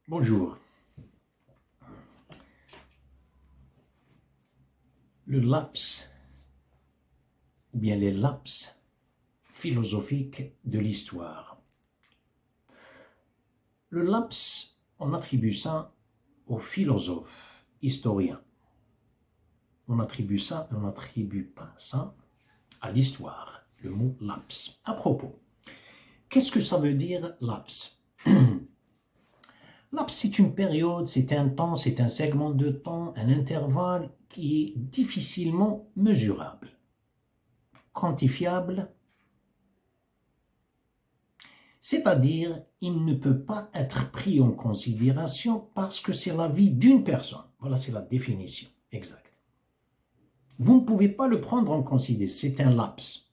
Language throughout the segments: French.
Bonjour. Le laps, ou bien les laps philosophiques de l'histoire. Le laps, on attribue ça aux philosophes, historiens. On attribue ça, on n'attribue pas ça à l'histoire, le mot laps. À propos, qu'est-ce que ça veut dire laps? Laps, c'est une période, c'est un temps, c'est un segment de temps, un intervalle qui est difficilement mesurable, quantifiable, c'est-à-dire il ne peut pas être pris en considération parce que c'est la vie d'une personne. Voilà, c'est la définition exacte. Vous ne pouvez pas le prendre en considération, c'est un laps.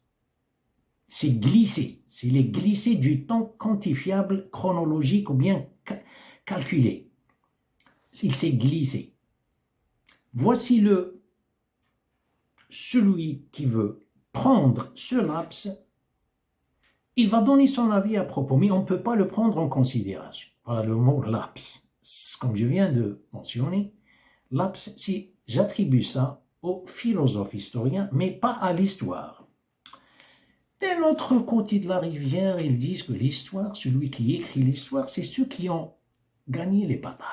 C'est glissé, c'est les glissés du temps quantifiable, chronologique ou bien calculé. Il s'est glissé. Voici celui qui veut prendre ce laps, il va donner son avis à propos, mais on ne peut pas le prendre en considération. Voilà le mot laps. Comme je viens de mentionner, laps, si j'attribue ça aux philosophes historiens, mais pas à l'histoire. D'un autre côté de la rivière, ils disent que l'histoire, celui qui écrit l'histoire, c'est ceux qui ont gagné les batailles.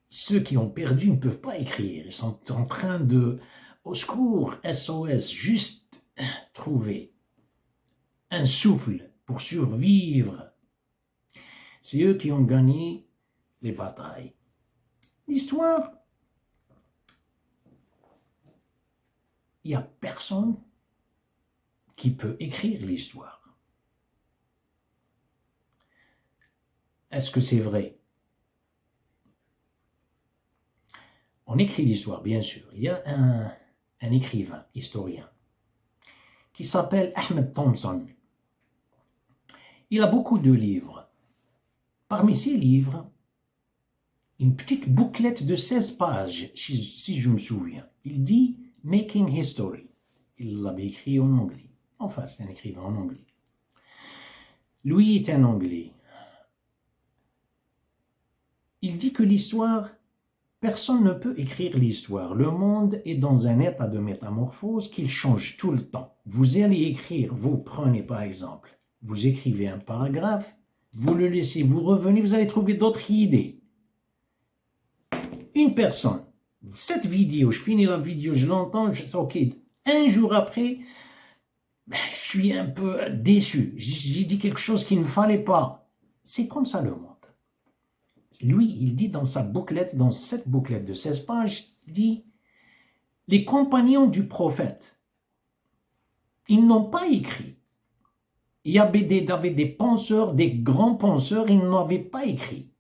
Ceux qui ont perdu ne peuvent pas écrire. Ils sont en train de, au secours, SOS, juste trouver un souffle pour survivre. C'est eux qui ont gagné les batailles. L'histoire, il n'y a personne qui peut écrire l'histoire. Est-ce que c'est vrai? On écrit l'histoire, bien sûr. Il y a un écrivain, historien, qui s'appelle Ahmed Thompson. Il a beaucoup de livres. Parmi ces livres, une petite bouclette de 16 pages, si je me souviens. Il dit « Making History ». Il l'avait écrit en anglais. Enfin, c'est un écrivain en anglais. Lui est un anglais. Il dit que l'histoire, personne ne peut écrire l'histoire. Le monde est dans un état de métamorphose qu'il change tout le temps. Vous allez écrire, vous prenez par exemple, vous écrivez un paragraphe, vous le laissez, vous revenez, vous allez trouver d'autres idées. Une personne, cette vidéo, je finis la vidéo, je l'entends, je dis ok, un jour après, je suis un peu déçu. J'ai dit quelque chose qu'il ne fallait pas. C'est comme ça le monde. Lui, il dit dans sa bouclette, dans cette bouclette de 16 pages, il dit « Les compagnons du prophète, ils n'ont pas écrit. Il y avait des penseurs, des grands penseurs, ils n'avaient pas écrit.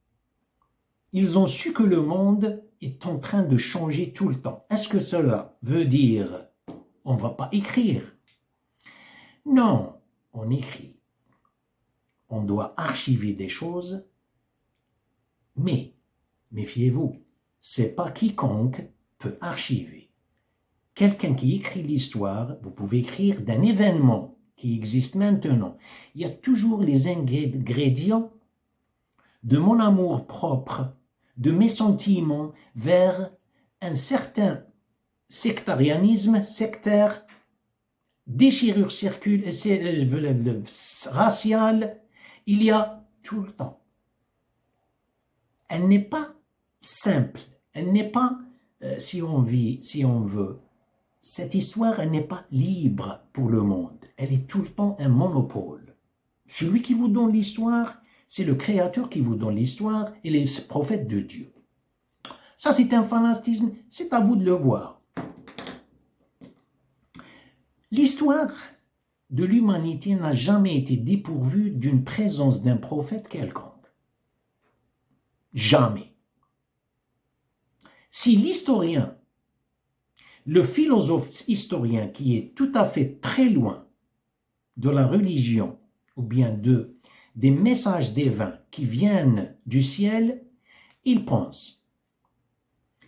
Ils ont su que le monde est en train de changer tout le temps. Est-ce que cela veut dire on ne va pas écrire? Non, on écrit. On doit archiver des choses. Mais, méfiez-vous, c'est pas quiconque peut archiver. Quelqu'un qui écrit l'histoire, vous pouvez écrire d'un événement qui existe maintenant. Il y a toujours les ingrédients de mon amour propre, de mes sentiments vers un certain sectarianisme, sectaire, déchirure raciale, il y a tout le temps. Elle n'est pas simple, elle n'est pas, si on veut, cette histoire, elle n'est pas libre pour le monde. Elle est tout le temps un monopole. Celui qui vous donne l'histoire, c'est le Créateur qui vous donne l'histoire et les prophètes de Dieu. Ça, c'est un fanatisme, c'est à vous de le voir. L'histoire de l'humanité n'a jamais été dépourvue d'une présence d'un prophète quelconque. Jamais. Si l'historien, le philosophe historien qui est tout à fait très loin de la religion ou bien des messages divins qui viennent du ciel, il pense.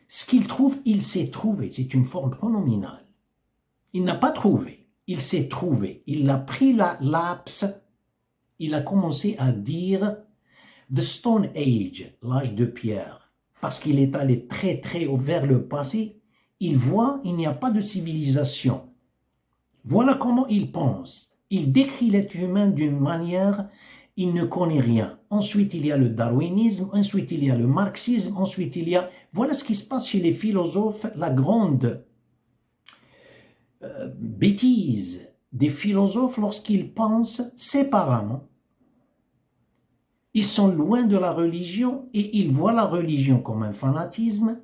Ce qu'il trouve, il s'est trouvé. C'est une forme pronominale. Il n'a pas trouvé, il s'est trouvé. Il a pris la lapse, il a commencé à dire The Stone Age, l'âge de pierre, parce qu'il est allé très très vers le passé, il voit il n'y a pas de civilisation. Voilà comment il pense. Il décrit l'être humain d'une manière, il ne connaît rien. Ensuite, il y a le darwinisme, ensuite il y a le marxisme, ensuite il y a... Voilà ce qui se passe chez les philosophes, la grande bêtise des philosophes lorsqu'ils pensent séparément. Ils sont loin de la religion et ils voient la religion comme un fanatisme.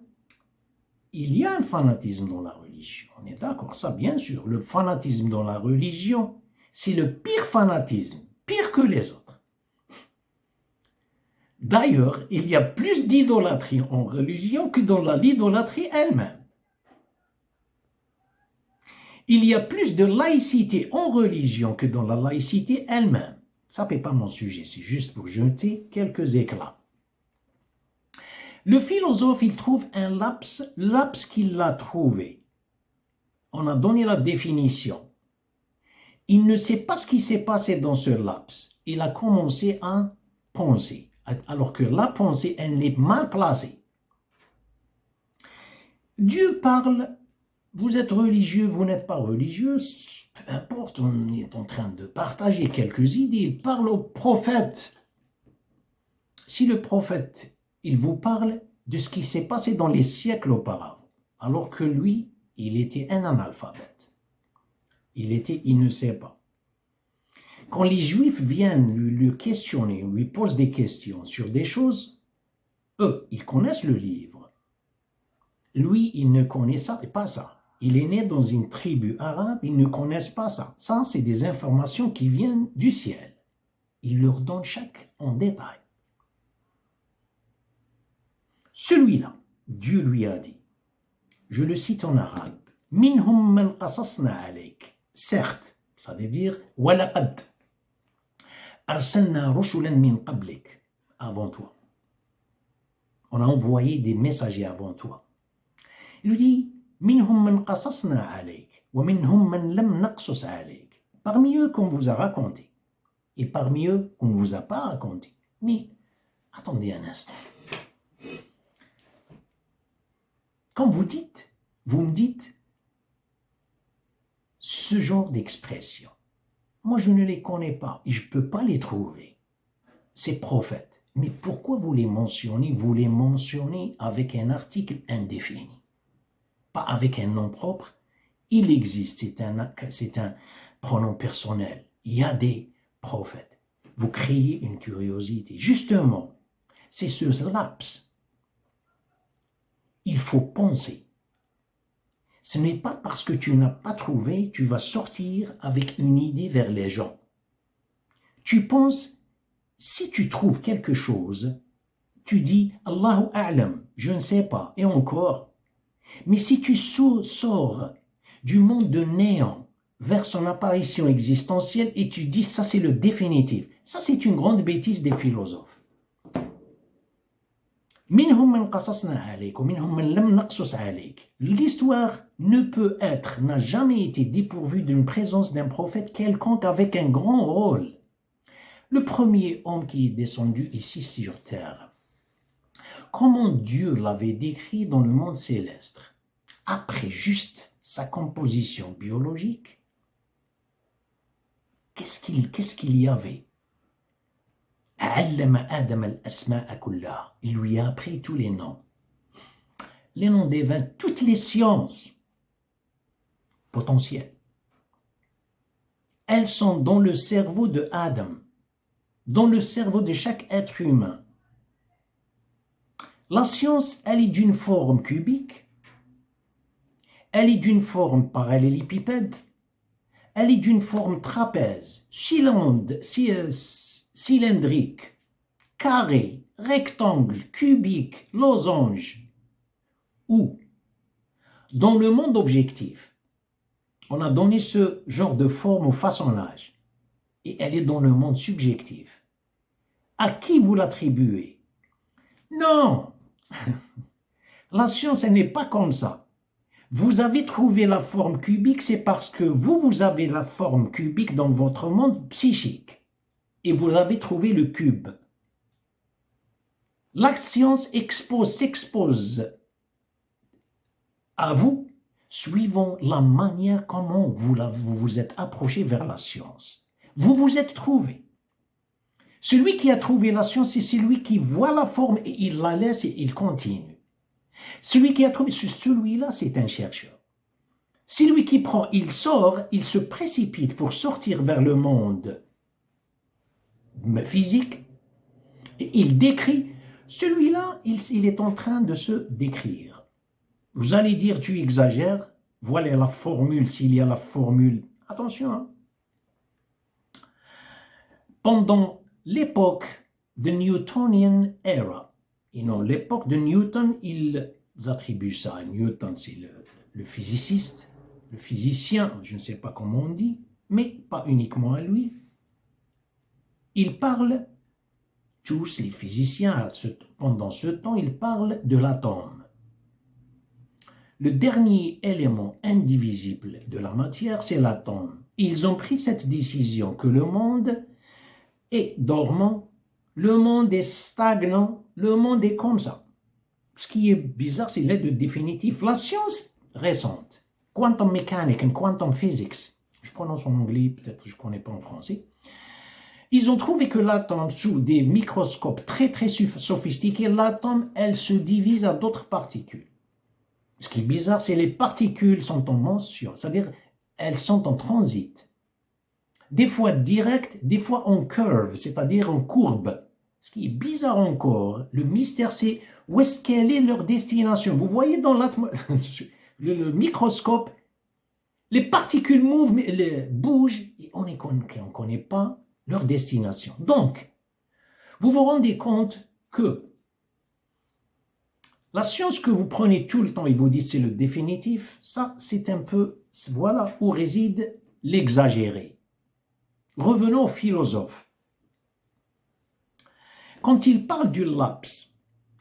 Il y a un fanatisme dans la religion, on est d'accord, ça bien sûr. Le fanatisme dans la religion, c'est le pire fanatisme, pire que les autres. D'ailleurs, il y a plus d'idolâtrie en religion que dans l'idolâtrie elle-même. Il y a plus de laïcité en religion que dans la laïcité elle-même. Ça n'est pas mon sujet, c'est juste pour jeter quelques éclats. Le philosophe, il trouve un laps qu'il a trouvé. On a donné la définition. Il ne sait pas ce qui s'est passé dans ce laps. Il a commencé à penser, alors que la pensée, elle est mal placée. Dieu parle, vous êtes religieux, vous n'êtes pas religieux, peu importe, on est en train de partager quelques idées. Il parle au prophète. Si le prophète, il vous parle de ce qui s'est passé dans les siècles auparavant, alors que lui, il était un analphabète. Il ne sait pas. Quand les Juifs viennent le questionner, lui posent des questions sur des choses, eux, ils connaissent le livre. Lui, il ne connaît pas ça. Il est né dans une tribu arabe, ils ne connaissent pas ça. Ça, c'est des informations qui viennent du ciel. Il leur donne chaque en détail. Celui-là, Dieu lui a dit, je le cite en arabe, « Minhum man qasasna alayk » certes, ça veut dire « Walaqad arsalna rusulan min qablik » avant toi. On a envoyé des messagers avant toi. Il lui dit « Minhum man qasasna alayk wa minhum man lam naqsus alayk » parmi eux qu'on vous a raconté et parmi eux qu'on ne vous a pas raconté. Mais attendez un instant. Quand vous me dites ce genre d'expression, moi je ne les connais pas et je ne peux pas les trouver, ces prophètes. Mais pourquoi vous les mentionnez? Vous les mentionnez avec un article indéfini, pas avec un nom propre. Il existe, c'est un pronom personnel. Il y a des prophètes. Vous créez une curiosité. Justement, c'est ce laps. Il faut penser. Ce n'est pas parce que tu n'as pas trouvé, tu vas sortir avec une idée vers les gens. Tu penses, si tu trouves quelque chose, tu dis « Allahu a'lam », je ne sais pas, et encore. Mais si tu sors du monde de néant vers son apparition existentielle et tu dis « ça c'est le définitif », ça c'est une grande bêtise des philosophes. L'histoire ne peut être, n'a jamais été dépourvue d'une présence d'un prophète quelconque avec un grand rôle. Le premier homme qui est descendu ici sur terre, comment Dieu l'avait décrit dans le monde céleste, après juste sa composition biologique, qu'est-ce qu'il y avait? Il lui a appris tous les noms des vins, toutes les sciences potentielles. Elles sont dans le cerveau de Adam, dans le cerveau de chaque être humain. La science, elle est d'une forme cubique, elle est d'une forme parallélépipède, elle est d'une forme trapèze, cylindrique, carré, rectangle, cubique, losange, ou dans le monde objectif, on a donné ce genre de forme au façonnage et elle est dans le monde subjectif. À qui vous l'attribuez? Non, la science, elle n'est pas comme ça. Vous avez trouvé la forme cubique, c'est parce que vous avez la forme cubique dans votre monde psychique. Et vous avez trouvé le cube. La science s'expose à vous suivant la manière comment vous vous êtes approché vers la science. Vous vous êtes trouvé. Celui qui a trouvé la science, c'est celui qui voit la forme et il la laisse et il continue. Celui qui a trouvé, celui-là, c'est un chercheur. Celui qui prend, il sort, il se précipite pour sortir vers le monde physique et il décrit. Celui-là, il est en train de se décrire. Vous allez dire, tu exagères. Voilà la formule, s'il y a la formule. Attention, hein. Pendant l'époque de Newtonian era, l'époque de Newton, ils attribuent ça à Newton, c'est le physiciste, le physicien, je ne sais pas comment on dit, mais pas uniquement à lui. Ils parlent, tous les physiciens, pendant ce temps, ils parlent de l'atome. Le dernier élément indivisible de la matière, c'est l'atome. Ils ont pris cette décision que le monde est dormant, le monde est stagnant, le monde est comme ça. Ce qui est bizarre, c'est l'aide définitive. La science récente, quantum mechanics and quantum physics, je prononce en anglais, peut-être je ne connais pas en français, ils ont trouvé que l'atome, sous des microscopes très très sophistiqués, l'atome, elle se divise à d'autres particules. Ce qui est bizarre, c'est que les particules sont en motion, c'est-à-dire elles sont en transit. Des fois direct, des fois en curve, c'est-à-dire en courbe. Ce qui est bizarre encore, le mystère, c'est quelle est leur destination. Vous voyez dans le microscope, les particules bougent et on ne connaît pas leur destination. Donc, vous vous rendez compte que la science que vous prenez tout le temps et vous dites c'est le définitif, ça c'est un peu, voilà où réside l'exagéré. Revenons aux philosophes. Quand il parle du laps,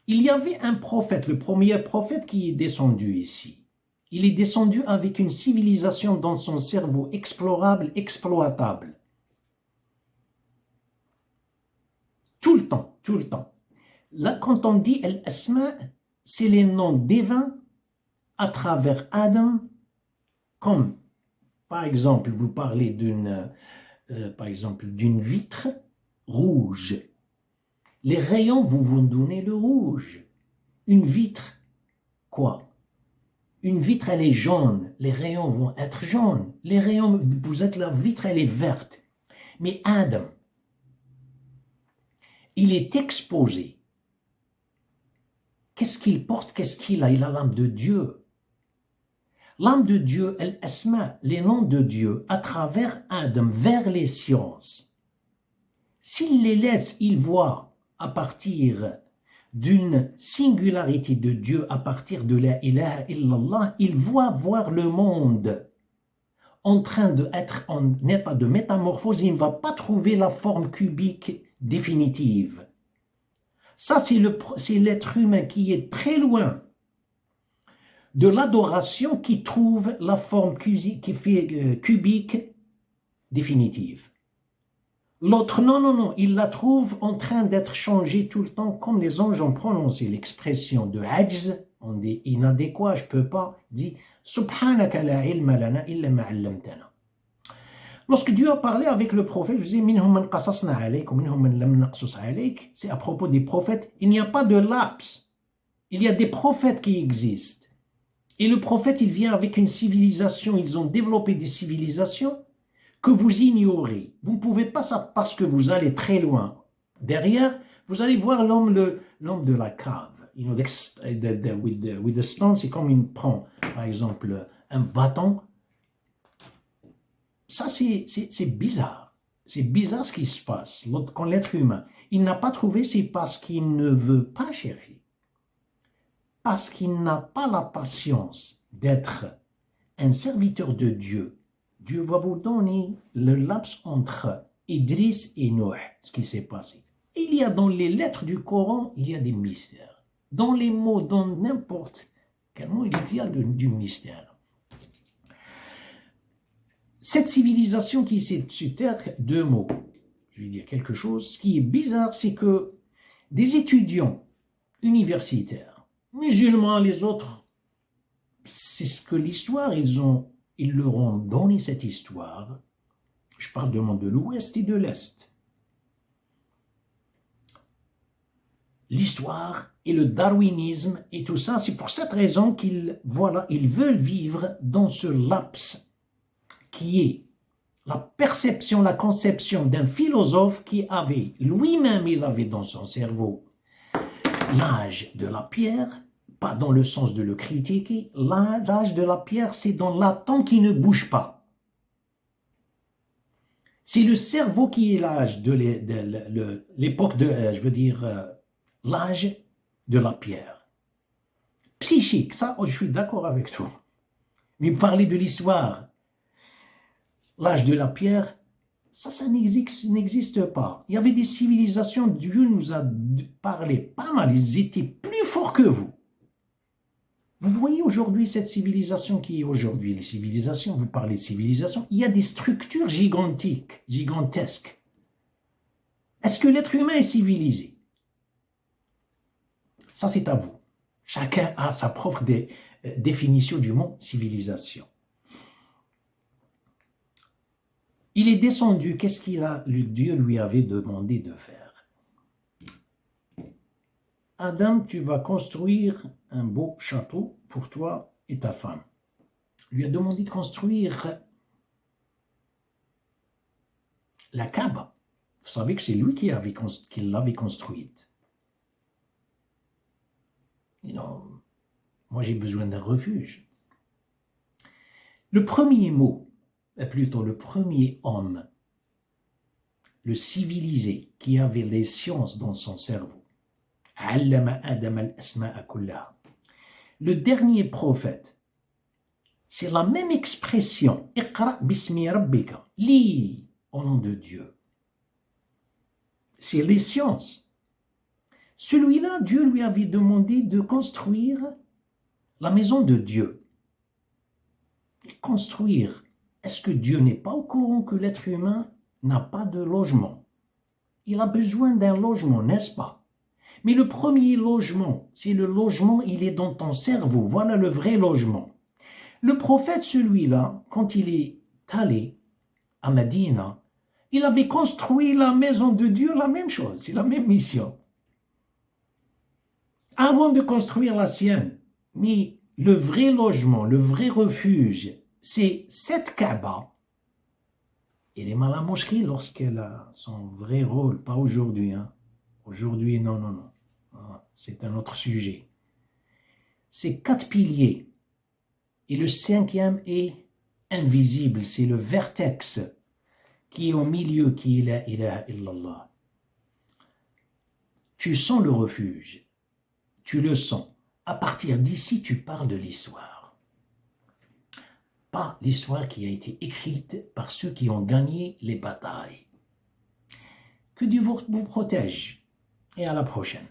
il y avait un prophète, le premier prophète qui est descendu ici. Il est descendu avec une civilisation dans son cerveau explorable, exploitable. Tout le temps, tout le temps. Là, quand on dit Al-Asma, c'est les noms divins à travers Adam, comme, par exemple, vous parlez d'une vitre rouge. Les rayons vous donnez le rouge. Une vitre, quoi? Une vitre, elle est jaune. Les rayons vont être jaunes. Les rayons, vous êtes la vitre, elle est verte. Mais Adam, il est exposé. Qu'est-ce qu'il porte? Qu'est-ce qu'il a? Il a l'âme de Dieu. L'âme de Dieu, Al-Asma, les noms de Dieu, à travers Adam, vers les sciences. S'il les laisse, il voit à partir d'une singularité de Dieu, à partir de la ilaha illallah, il voit voir le monde en train d'être en état de métamorphose. Il ne va pas trouver la forme cubique définitive. Ça, c'est l'être humain qui est très loin de l'adoration qui trouve la forme cubique définitive. L'autre, non, il la trouve en train d'être changée tout le temps, comme les anges ont prononcé l'expression de ajz, on dit inadéquat, je peux pas, dit subhanaka la ilma lana illa ma 'allamtana. Lorsque Dieu a parlé avec le prophète, je disais minhum man qasasna alayk wa minhum man lam naqsus alayk, c'est à propos des prophètes, il n'y a pas de laps. Il y a des prophètes qui existent. Et le prophète, il vient avec une civilisation, ils ont développé des civilisations que vous ignorez. Vous ne pouvez pas ça parce que vous allez très loin. Derrière, vous allez voir l'homme de la cave. You know, with the stone, c'est comme il prend, par exemple, un bâton. Ça, c'est bizarre. C'est bizarre ce qui se passe. Quand l'être humain, il n'a pas trouvé, c'est parce qu'il ne veut pas chercher. Parce qu'il n'a pas la patience d'être un serviteur de Dieu. Dieu va vous donner le laps entre Idriss et Noé, ce qui s'est passé. Il y a dans les lettres du Coran, il y a des mystères. Dans les mots, dans n'importe quel mot, il y a du mystère. Cette civilisation qui s'est sur Terre, deux mots. Je vais dire quelque chose. Ce qui est bizarre, c'est que des étudiants universitaire. Musulmans, les autres, c'est ce que l'histoire, ils leur ont donné cette histoire. Je parle du monde de l'Ouest et de l'Est. L'histoire et le darwinisme et tout ça, c'est pour cette raison qu'ils veulent vivre dans ce laps qui est la perception, la conception d'un philosophe qui avait, lui-même, il avait dans son cerveau l'âge de la pierre, pas dans le sens de le critiquer, l'âge de la pierre, c'est dans l'atom qui ne bouge pas. C'est le cerveau qui est l'âge de l'époque de, je veux dire, l'âge de la pierre. Psychique, ça, je suis d'accord avec toi. Mais parler de l'histoire, l'âge de la pierre, ça n'existe pas. Il y avait des civilisations, Dieu nous a parlé pas mal, ils étaient plus forts que vous. Vous voyez aujourd'hui cette civilisation qui est aujourd'hui, les civilisations, vous parlez de civilisation, il y a des structures gigantesques. Est-ce que l'être humain est civilisé? Ça, c'est à vous. Chacun a sa propre définition du mot civilisation. Il est descendu, qu'est-ce Dieu lui avait demandé de faire? Adam, tu vas construire un beau château pour toi et ta femme. Il lui a demandé de construire la Kaaba. Vous savez que c'est lui qui l'avait construite. Non, moi j'ai besoin d'un refuge. Le premier mot, plutôt le premier homme, le civilisé qui avait les sciences dans son cerveau, le dernier prophète, c'est la même expression, Iqra bismi rabbika, lis au nom de Dieu. C'est les sciences. Celui-là, Dieu lui avait demandé de construire la maison de Dieu. Construire. Est-ce que Dieu n'est pas au courant que l'être humain n'a pas de logement? Il a besoin d'un logement, n'est-ce pas? Mais le premier logement, c'est le logement, il est dans ton cerveau. Voilà le vrai logement. Le prophète, celui-là, quand il est allé à Médine, il avait construit la maison de Dieu, la même chose, c'est la même mission. Avant de construire la sienne. Mais le vrai logement, le vrai refuge, c'est cette Kaaba. Elle est mal à la mosquée lorsqu'elle a son vrai rôle, pas aujourd'hui. Hein. Aujourd'hui, non. C'est un autre sujet. C'est 4 piliers. Et le 5e est invisible, c'est le vertex qui est au milieu, qui est la ilaha illallah. Tu sens le refuge. Tu le sens. À partir d'ici, tu parles de l'histoire. Pas l'histoire qui a été écrite par ceux qui ont gagné les batailles. Que Dieu vous protège et à la prochaine.